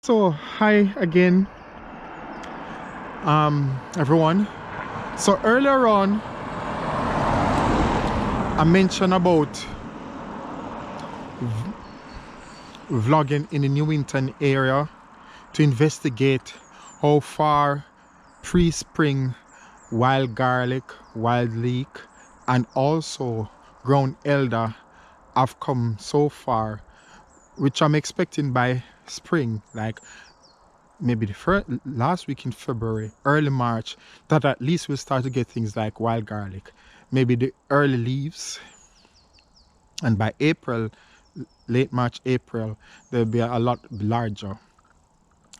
So hi again, everyone. So earlier on, I mentioned about vlogging in the New Winton area to investigate how far pre-spring wild garlic, wild leek, and also ground elder have come so far, which I'm expecting by spring, like maybe the last week in February, early March, that at least we'll start to get things like wild garlic, maybe the early leaves, and by April, late March, April, they'll be a lot larger.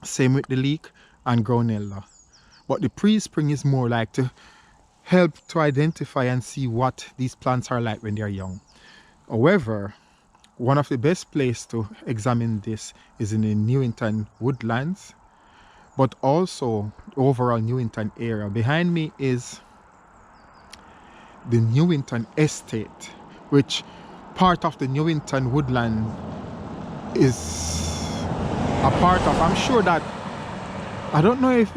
Same with the leek and ground elder. But the pre-spring is more like to help to identify and see what these plants are like when they're young. However, one of the best places to examine this is in the New Winton woodlands, but also the overall New Winton area. Behind me is the New Winton Estate, which part of the New Winton woodland is a part of. I'm sure that I don't know if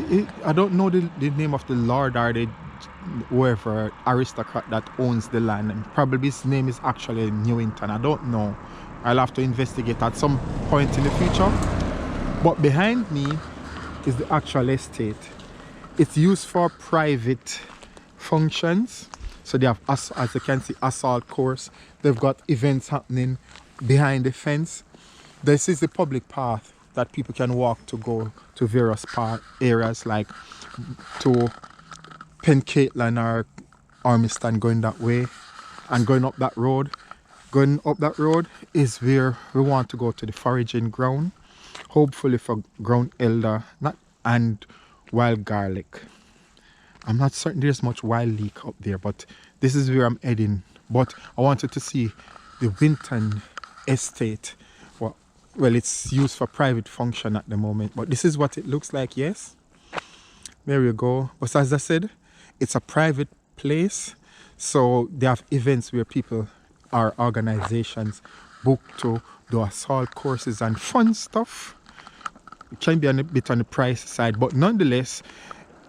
I don't know the name of the lord or the whoever aristocrat that owns the land, and probably his name is actually New Winton. I don't know. I'll have to investigate at some point in the future. But behind me is the actual estate. It's used for private functions. So they have, as you can see, assault course. They've got events happening behind the fence. This is the public path that people can walk to go to various areas, like to Pencaitlin or Ormiston, going that way and going up that road. Going up that road is where we want to go to the foraging ground, hopefully for ground elder and wild garlic. I'm not certain there's much wild leek up there, but this is where I'm heading. But I wanted to see the Winton Estate. Well, it's used for private function at the moment, but this is what it looks like. Yes, there you go. But as I said, it's a private place, so they have events where people or organizations book to do assault courses and fun stuff. It can be a bit on the price side, but nonetheless,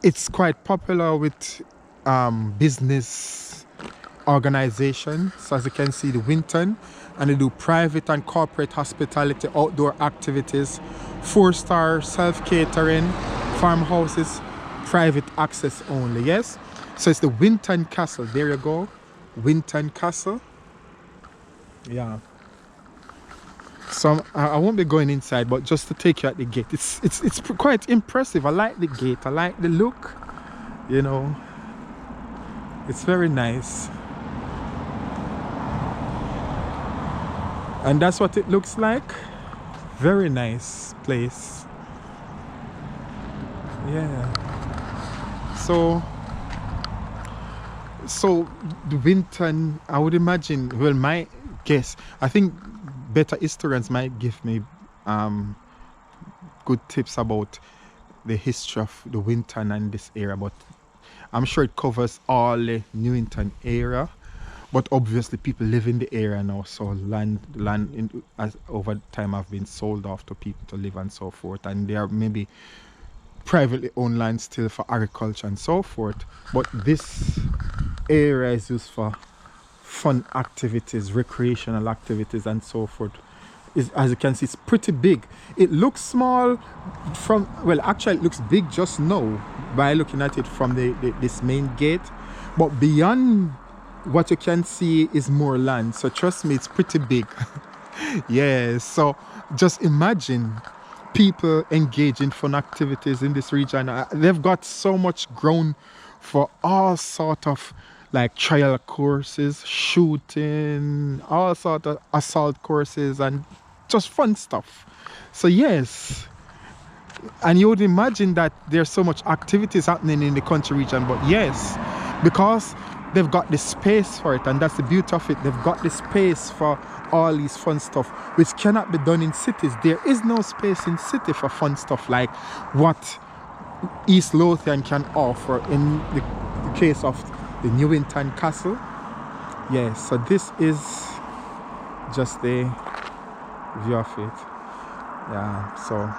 it's quite popular with business organizations. So as you can see, the Winton, and they do private and corporate hospitality, outdoor activities, 4-star self-catering, farmhouses, private access only. Yes, so it's the Winton Castle. There you go, Winton Castle. Yeah. So I won't be going inside, but just to take you at the gate, it's quite impressive. I like the gate. I like the look. You know, it's very nice. And that's what it looks like. Very nice place. Yeah. So the Winton, I would imagine, well, my guess, I think better historians might give me good tips about the history of the Winton and this area, but I'm sure it covers all the New Winton area. But obviously people live in the area now, so land as over time have been sold off to people to live and so forth, and there are maybe privately owned land still for agriculture and so forth. But this area is used for fun activities, recreational activities and so forth. As you can see, it's pretty big. It looks small from, well, actually it looks big just now by looking at it from this main gate, but beyond what you can see is more land. So trust me, it's pretty big. Yeah, so just imagine people engage in fun activities in this region. They've got so much ground for all sort of like trial courses, shooting, all sort of assault courses, and just fun stuff. So yes, and you would imagine that there's so much activities happening in the country region, but yes, because they've got the space for it, and that's the beauty of it. They've got the space for all these fun stuff, which cannot be done in cities. There is no space in city for fun stuff like what East Lothian can offer in the case of the New Winton Castle. Yes, so this is just the view of it. Yeah, so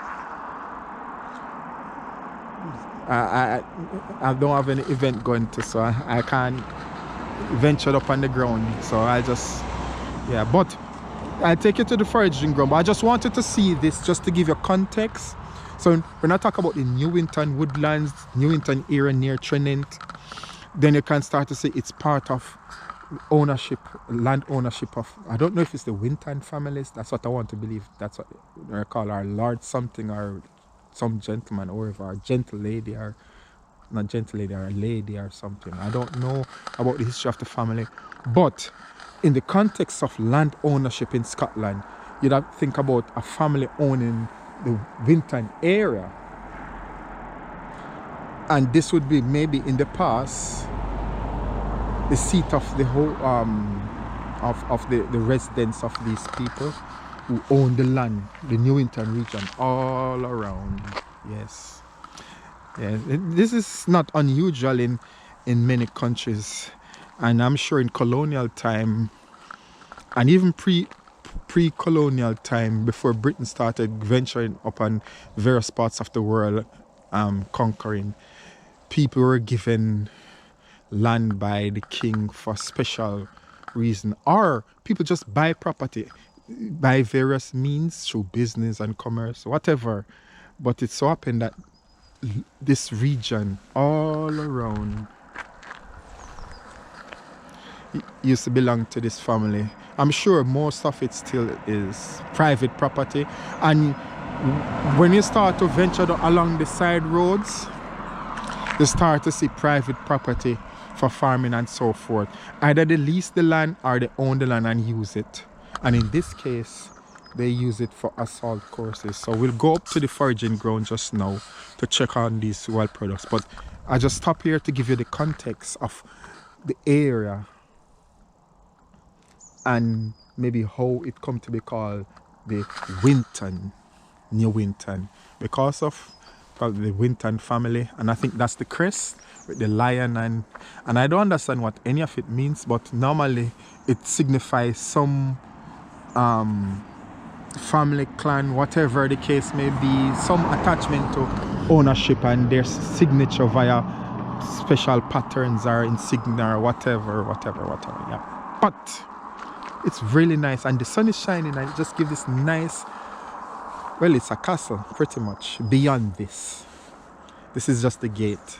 I don't have any event going to, so I can't venture up on the ground. So I just, yeah, but I take you to the foraging ground. But I just wanted to see this just to give you context. So when I talk about the New Winton woodlands, New Winton area near Trinent, then you can start to see it's part of ownership, land ownership of, I don't know if it's the Winton families. That's what I want to believe. That's what they call our Lord something, or some gentleman, or whoever, or gentle lady, or not gentle lady, or a lady or something. I don't know about the history of the family, but in the context of land ownership in Scotland, you'd have to think about a family owning the Winton area, and this would be maybe in the past the seat of the whole of the residents of these people who own the land, the New Winton region all around. Yes. Yeah, this is not unusual in many countries, and I'm sure in colonial time and even pre-colonial time, before Britain started venturing upon various parts of the world, conquering, people were given land by the king for special reason, or people just buy property by various means through business and commerce, whatever. But it so happened that this region all around used to belong to this family. I'm sure most of it still is private property, and when you start to venture along the side roads, you start to see private property for farming and so forth. Either they lease the land or they own the land and use it. And in this case, they use it for assault courses. So we'll go up to the foraging ground just now to check on these wild products. But I just stop here to give you the context of the area and maybe how it come to be called the Winton, New Winton, because of the Winton family. And I think that's the crest with the lion, and I don't understand what any of it means, but normally it signifies some family, clan, whatever the case may be, some attachment to ownership and their signature via special patterns or insignia or whatever, yeah. But it's really nice, and the sun is shining, and it just gives this nice, well, it's a castle pretty much. Beyond this is just the gate.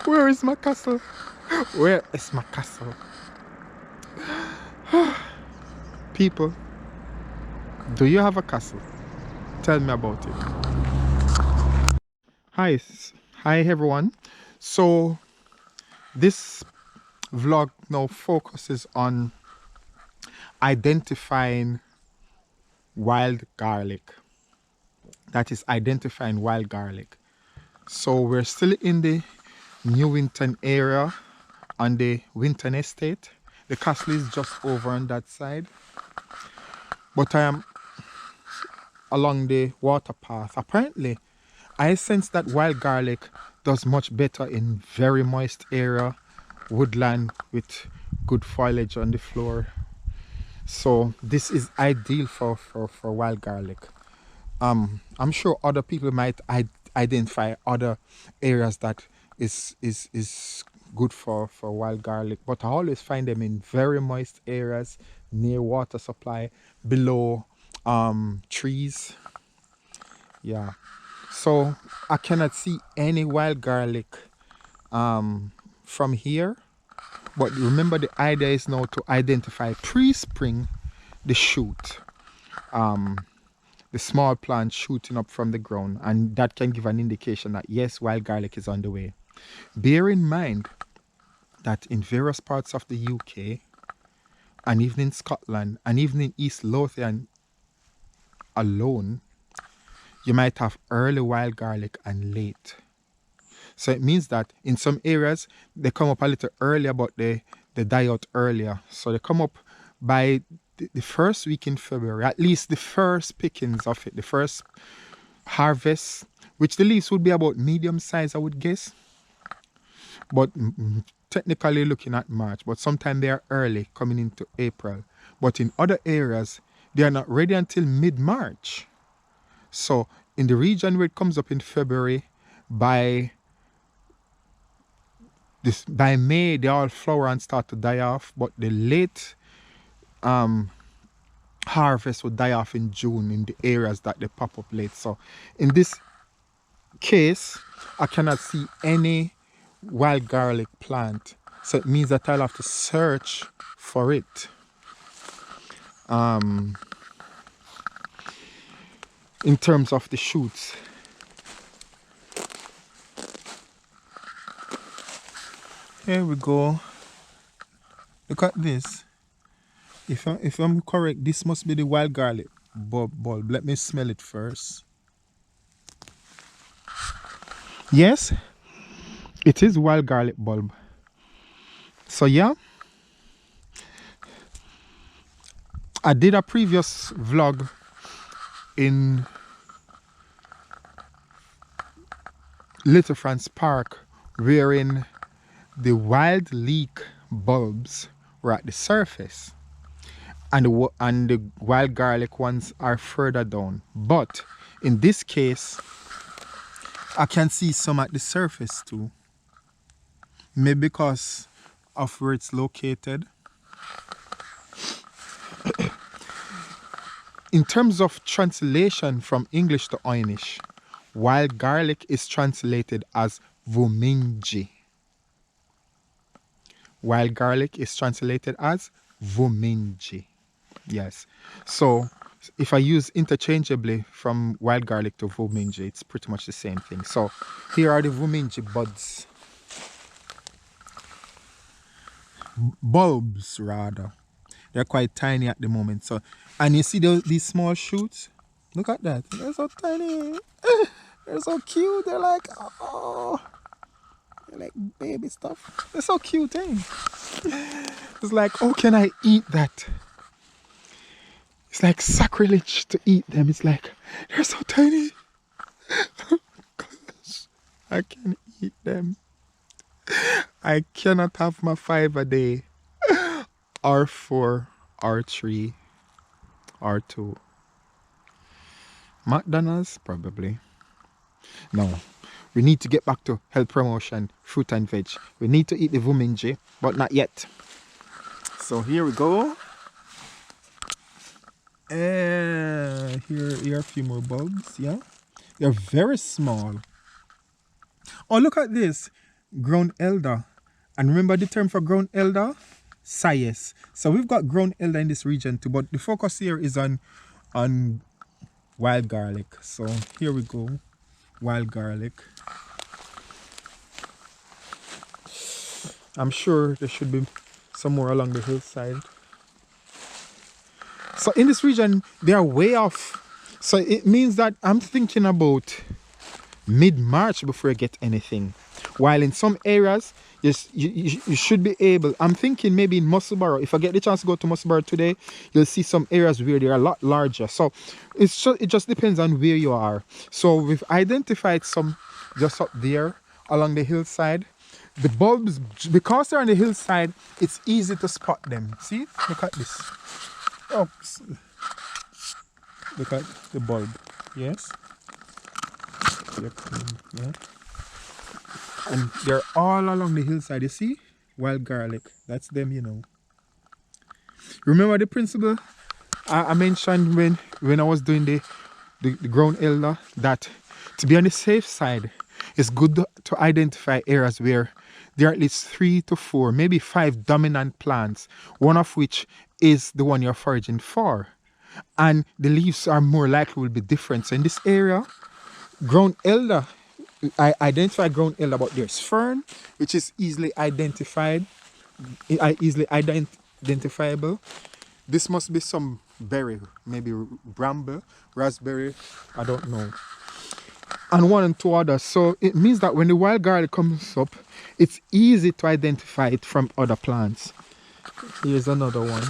Where is my castle? Where is my castle? People, do you have a castle? Tell me about it. Hi everyone. So this vlog now focuses on identifying wild garlic. That is, identifying wild garlic. So we're still in the New Winton area on the Winton Estate. The castle is just over on that side, but I am along the water path. Apparently I sense that wild garlic does much better in very moist area, woodland with good foliage on the floor. So this is ideal for wild garlic. I'm sure other people might identify other areas that is good for wild garlic, but I always find them in very moist areas, near water supply, below trees. Yeah, so I cannot see any wild garlic from here. But remember, the idea is now to identify pre-spring, the shoot, the small plant shooting up from the ground, and that can give an indication that yes, wild garlic is on the way. Bear in mind that in various parts of the UK, and even in Scotland, and even in East Lothian alone, you might have early wild garlic and late. So it means that in some areas they come up a little earlier, but they die out earlier. So they come up by the first week in February, at least the first pickings of it, the first harvest, which the leaves would be about medium size, I would guess. But technically looking at March, but sometimes they are early, coming into April. But in other areas, they are not ready until mid-March. So in the region where it comes up in February, by This by May they all flower and start to die off, but the late harvest will die off in June in the areas that they pop up late. So in this case, I cannot see any wild garlic plant. So it means that I'll have to search for it. In terms of the shoots. Here we go. Look at this. If I'm correct, this must be the wild garlic bulb. Let me smell it first. Yes, it is wild garlic bulb. So yeah, I did a previous vlog in Little France Park wherein the wild leek bulbs were at the surface and the wild garlic ones are further down. But in this case, I can see some at the surface too. Maybe because of where it's located. In terms of translation from English to Oynish, wild garlic is translated as vuminji. Wild garlic is translated as vuminji. Yes. So if I use interchangeably from wild garlic to vuminji, it's pretty much the same thing. So here are the vuminji buds. Bulbs rather. They're quite tiny at the moment. So, and you see these small shoots? Look at that. They're so tiny. They're so cute. They're like, oh, they're like baby stuff. They're so cute, eh? It's like, oh, can I eat that? It's like sacrilege to eat them. It's like, they're so tiny. Gosh, I can eat them. I cannot have my 5 a day. or 4, or 3, or 2. McDonald's, probably. No. We need to get back to health promotion, fruit and veg. We need to eat the vuminji, but not yet. So here we go. Here are a few more bulbs, yeah? They're very small. Oh, look at this. Ground elder. And remember the term for ground elder? Sayes. So we've got ground elder in this region too, but the focus here is on wild garlic. So here we go. Wild garlic. I'm sure there should be some more along the hillside. So in this region, they are way off. So it means that I'm thinking about mid-March before I get anything. While in some areas, yes, you should be able. I'm thinking maybe in Musselburgh. If I get the chance to go to Musselburgh today, you'll see some areas where they're a lot larger. So it just depends on where you are. So we've identified some just up there along the hillside. The bulbs, because they're on the hillside, it's easy to spot them. See? Look at this. Oops. Look at the bulb. Yes? Yeah. And they're all along the hillside. You see? Wild garlic. That's them, you know. Remember the principle I mentioned when I was doing the ground elder, that to be on the safe side, it's good to identify areas where there are at least 3 to 4, maybe 5 dominant plants, one of which is the one you're foraging for. And the leaves are more likely will be different. So in this area, ground elder, I identify ground elder, but there's fern, which is easily identifiable. This must be some berry, maybe bramble, raspberry, I don't know. And 1 and 2 others. So it means that when the wild garlic comes up, it's easy to identify it from other plants. Here's another one.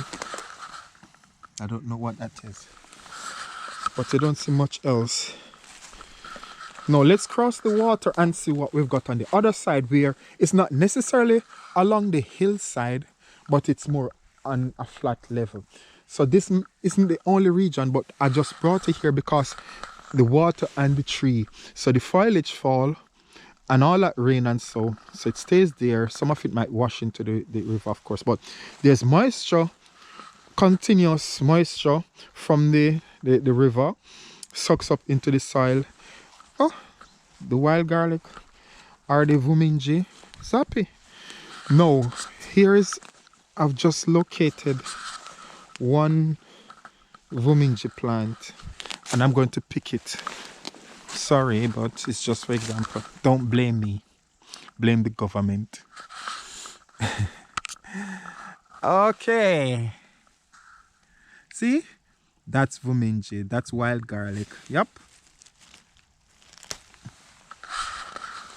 I don't know what that is, but I don't see much else. Now let's cross the water and see what we've got on the other side, where it's not necessarily along the hillside, but it's more on a flat level. So this isn't the only region, but I just brought it here because the water and the tree. So the foliage fall and all that rain and so it stays there. Some of it might wash into the river, of course, but there's moisture, continuous moisture from the river, sucks up into the soil. Oh, the wild garlic or the vuminji zappy. No, I've just located one vuminji plant and I'm going to pick it. Sorry, but it's just for example. Don't blame me. Blame the government. Okay. See? That's vuminji. That's wild garlic. Yep.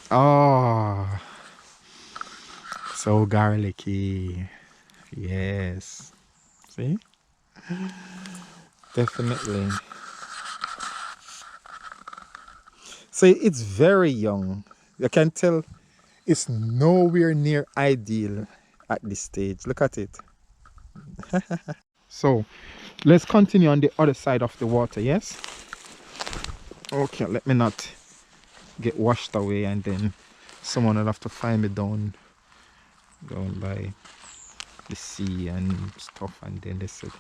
Oh. So garlicky. Yes. See? Definitely. So it's very young. You can tell it's nowhere near ideal at this stage. Look at it. So let's continue on the other side of the water, yes? Okay, let me not get washed away and then someone will have to find me down by the sea and stuff, and then they said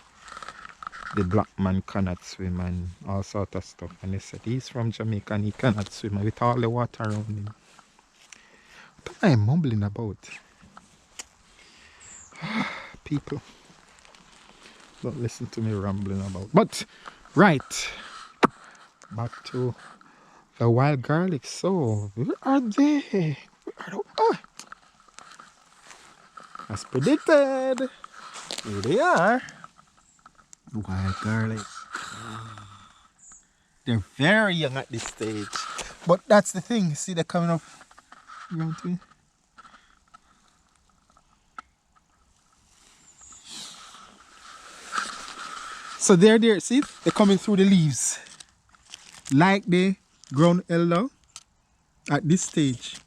the black man cannot swim and all sort of stuff, and they said he's from Jamaica and he cannot swim with all the water around him. What am I mumbling about? People, don't listen to me rambling about. But right, back to the wild garlic. So where are they? As predicted, here they are. Wild garlic. They're very young at this stage. But that's the thing. See, they're coming up around to me. So they're there. See, they're coming through the leaves. Like the ground elder at this stage.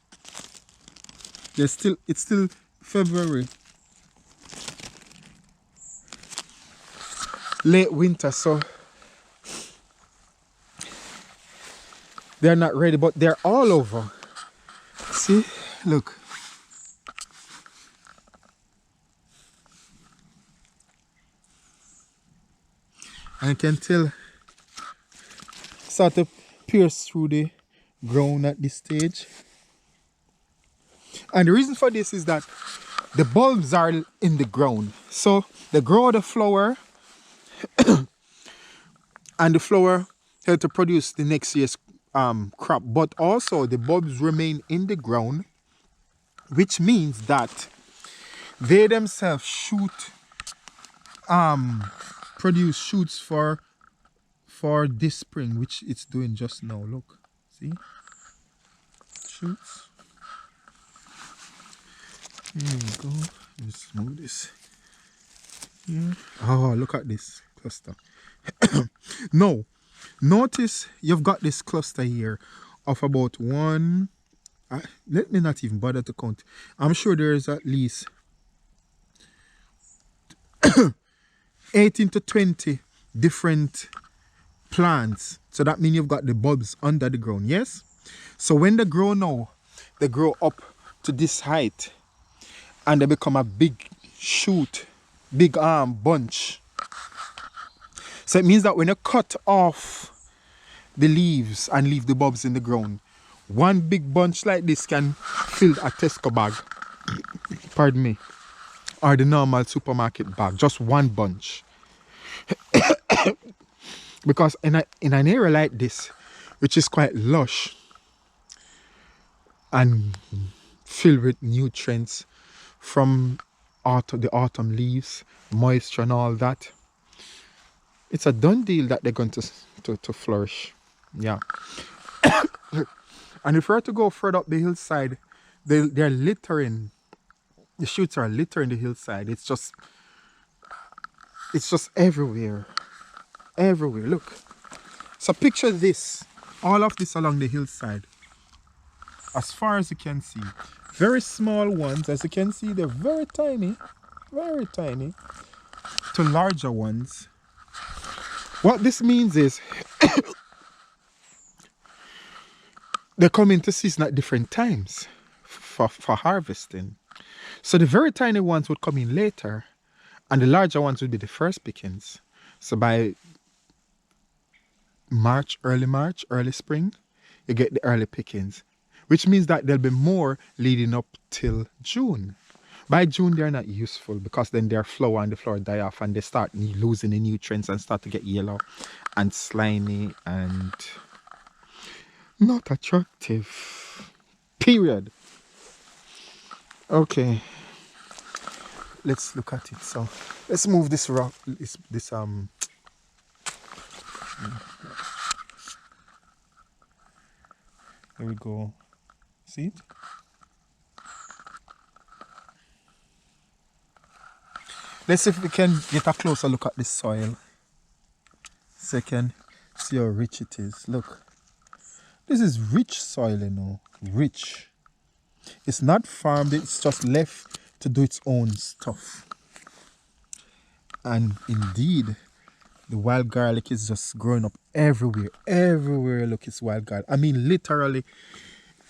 It's still February. Late winter, so they're not ready, but they're all over. See, look. And you can tell start to pierce through the ground at this stage. And the reason for this is that the bulbs are in the ground. So they grow the flower and the flower help to produce the next year's crop. But also the bulbs remain in the ground, which means that they themselves produce shoots for this spring, which it's doing just now. Look, see? Shoots. Here we go. Let's move this. Yeah. Oh, look at this cluster. No, notice you've got this cluster here of about one. Let me not even bother to count. I'm sure there is at least 18 to 20 different plants. So that means you've got the bulbs under the ground, yes? So when they grow now, they grow up to this height and they become a big shoot, big bunch. So it means that when you cut off the leaves and leave the bulbs in the ground, one big bunch like this can fill a Tesco bag, pardon me, or the normal supermarket bag, just one bunch. Because in an area like this, which is quite lush and filled with nutrients from the autumn leaves, moisture and all that, it's a done deal that they're going to flourish. Yeah. And if we were to go further up the hillside, they're littering. The shoots are littering the hillside. It's just everywhere. Everywhere. Look. So picture this. All of this along the hillside. As far as you can see. Very small ones. As you can see, they're very tiny. Very tiny. To larger ones. What this means is they come into season at different times for harvesting. So the very tiny ones would come in later, and the larger ones would be the first pickings. So by March, early spring, you get the early pickings, which means that there'll be more leading up till June. By June, they're not useful because then their flower and the flower die off and they start losing the nutrients and start to get yellow and slimy and not attractive. Period. Okay, let's look at it. So let's move this rock. Here we go. See it? Let's see if we can get a closer look at the soil. So you can see how rich it is. Look. This is rich soil, you know. Rich. It's not farmed, it's just left to do its own stuff. And indeed, the wild garlic is just growing up everywhere. Everywhere, look, it's wild garlic. I mean, literally,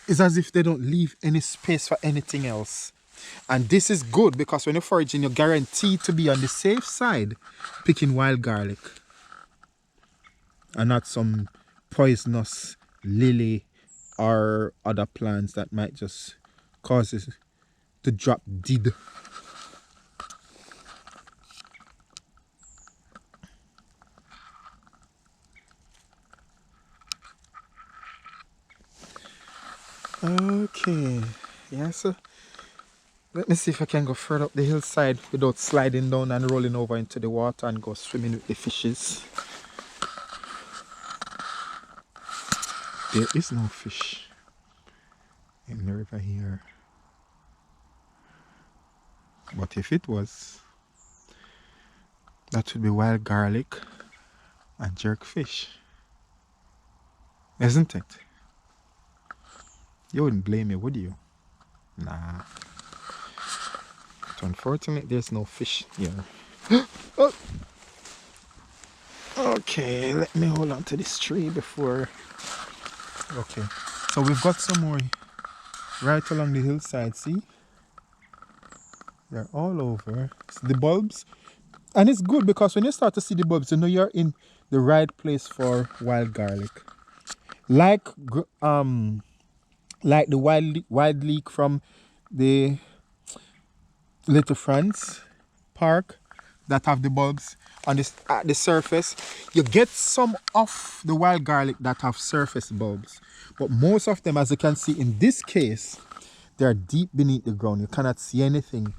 it's as if they don't leave any space for anything else. And this is good because when you're foraging, you're guaranteed to be on the safe side picking wild garlic. And not some poisonous lily or other plants that might just cause it to drop dead. Okay, yeah, so let me see if I can go further up the hillside without sliding down and rolling over into the water and go swimming with the fishes. There is no fish in the river here. But if it was, that would be wild garlic and jerkfish. Isn't it? You wouldn't blame me, would you? Nah. But unfortunately, there's no fish here. Oh. Okay, let me hold on to this tree before... Okay, so we've got some more right along the hillside, see? They're all over. It's the bulbs. And it's good because when you start to see the bulbs, you know you're in the right place for wild garlic. Like the wild leek from the Little France Park that have the bulbs on this at the surface, you get some of the wild garlic that have surface bulbs, but most of them, as you can see in this case, they are deep beneath the ground. You cannot see anything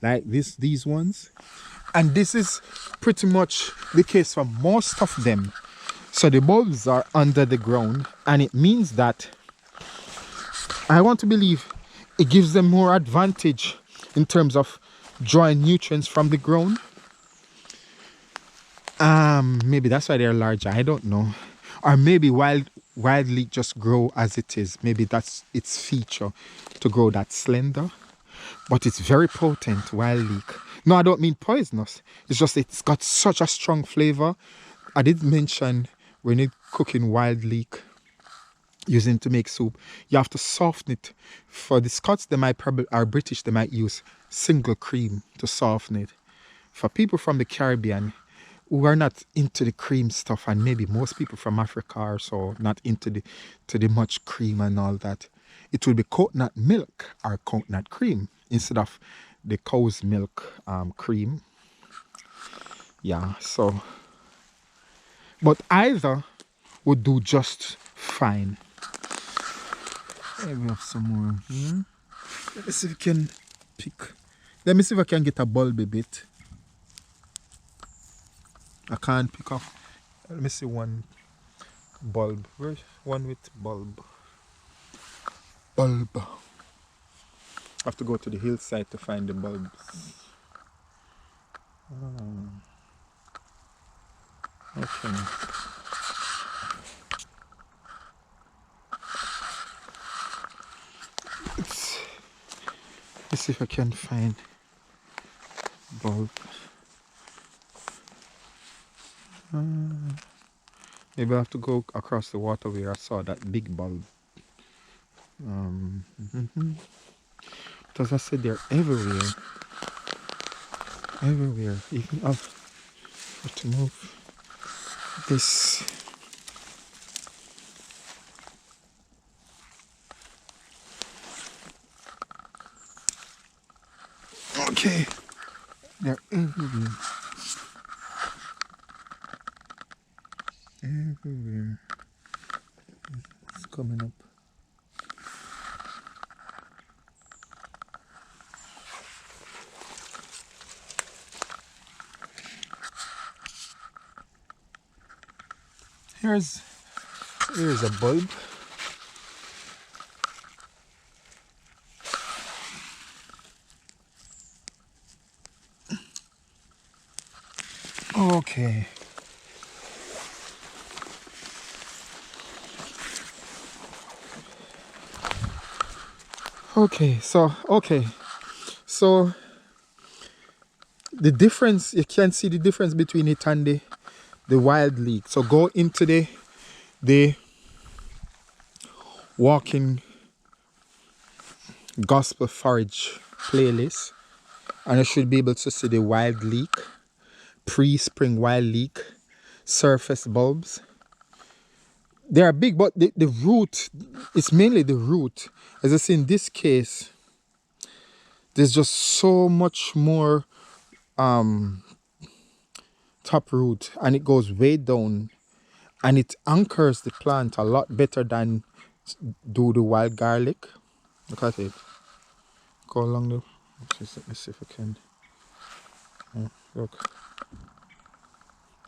like these ones, and this is pretty much the case for most of them. So the bulbs are under the ground, and it means that I want to believe it gives them more advantage in terms of drawing nutrients from the ground. Maybe that's why they're larger, I don't know. Or maybe wild leek just grow as it is. Maybe that's its feature, to grow that slender. But it's very potent, wild leek. No, I don't mean poisonous. It's just it's got such a strong flavor. I did mention when you're cooking wild leek, using to make soup, you have to soften it. For the Scots, they might probably, or British, they might use single cream to soften it. For people from the Caribbean who are not into the cream stuff, and maybe most people from Africa are so not into the much cream and all that, it will be coconut milk or coconut cream instead of the cow's milk cream. Yeah, so, but either would do just fine. Here we have some more here. Let me see if we can pick. Let me see if I can get a bulby bit. I can't pick off. Let me see one bulb. Where's one with bulb? Bulb. I have to go to the hillside to find the bulbs. Okay. Let's see if I can find bulb. Maybe I have to go across the water where I saw that big bulb. Mhm. But as I said, they're everywhere. Everywhere. Even have to move this. Okay. They're everywhere. Everywhere. It's coming up. Here's a bulb. Okay. Okay, so the difference, you can see the difference between it and the wild leek. So go into the walking gospel forage playlist, and you should be able to see the wild leek, pre-spring wild leek, surface bulbs. They are big, but the root, it's mainly the root. As I see in this case, there's just so much more top root, and it goes way down, and it anchors the plant a lot better than do the wild garlic. Look at it. Go along the. Let me see if I can. Look.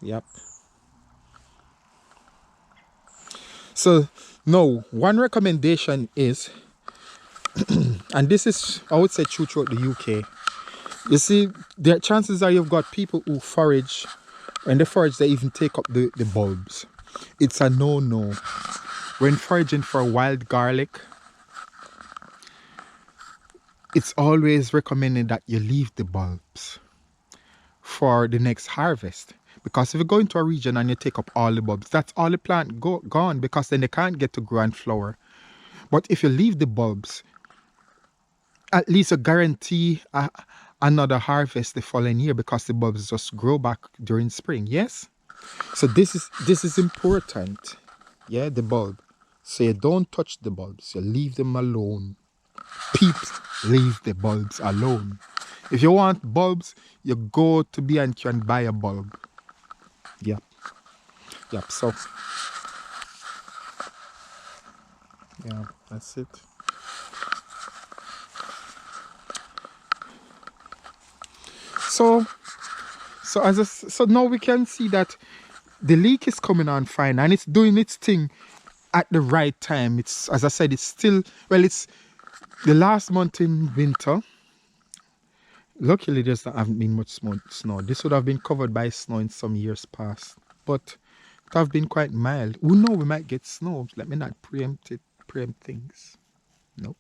Yep. So no, one recommendation is, and this is, I would say, true throughout the UK. You see, the chances are you've got people who forage. When they forage, they even take up the bulbs. It's a no-no. When foraging for wild garlic, it's always recommended that you leave the bulbs for the next harvest. Because if you go into a region and you take up all the bulbs, that's all the plant gone, because then they can't get to grow and flower. But if you leave the bulbs, at least you guarantee another harvest the following year, because the bulbs just grow back during spring. Yes? So this is important. Yeah, the bulb. So you don't touch the bulbs. You leave them alone. Peeps, leave the bulbs alone. If you want bulbs, you go to B&Q and buy a bulb. Yep. So yeah, that's it. So now we can see that the leek is coming on fine, and it's doing its thing at the right time. It's, as I said, it's still, well, it's the last month in winter. Luckily, there haven't been much snow. This would have been covered by snow in some years past, but it have been quite mild. Who know, we might get snow. Let me not preempt things. Nope.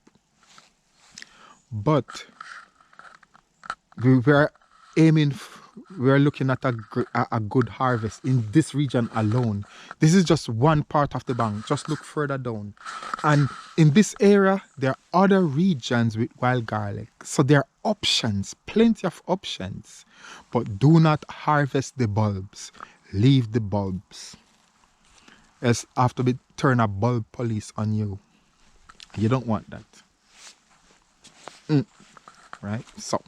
But we're aiming, we're looking at a good harvest in this region alone. This is just one part of the bank. Just look further down. And in this area, there are other regions with wild garlic. So there are options, plenty of options. But do not harvest the bulbs. Leave the bulbs. Else after we turn a bulb police on you. You don't want that. Right? So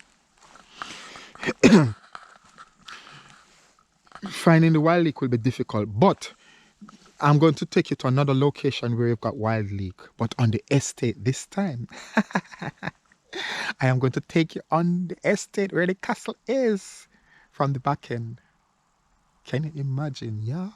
finding the wild leek will be difficult, but I'm going to take you to another location where you've got wild leek, but on the estate this time. I am going to take you on the estate where the castle is from the back end. Can you imagine? Yeah.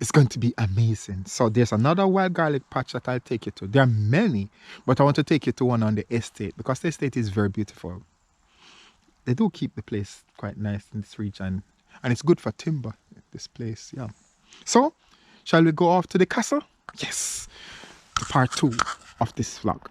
It's going to be amazing. So there's another wild garlic patch that I'll take you to. There are many, but I want to take you to one on the estate, because the estate is very beautiful. They do keep the place quite nice in this region, and it's good for timber, this place. Yeah. So, shall we go off to the castle? Yes. Part 2 of this vlog.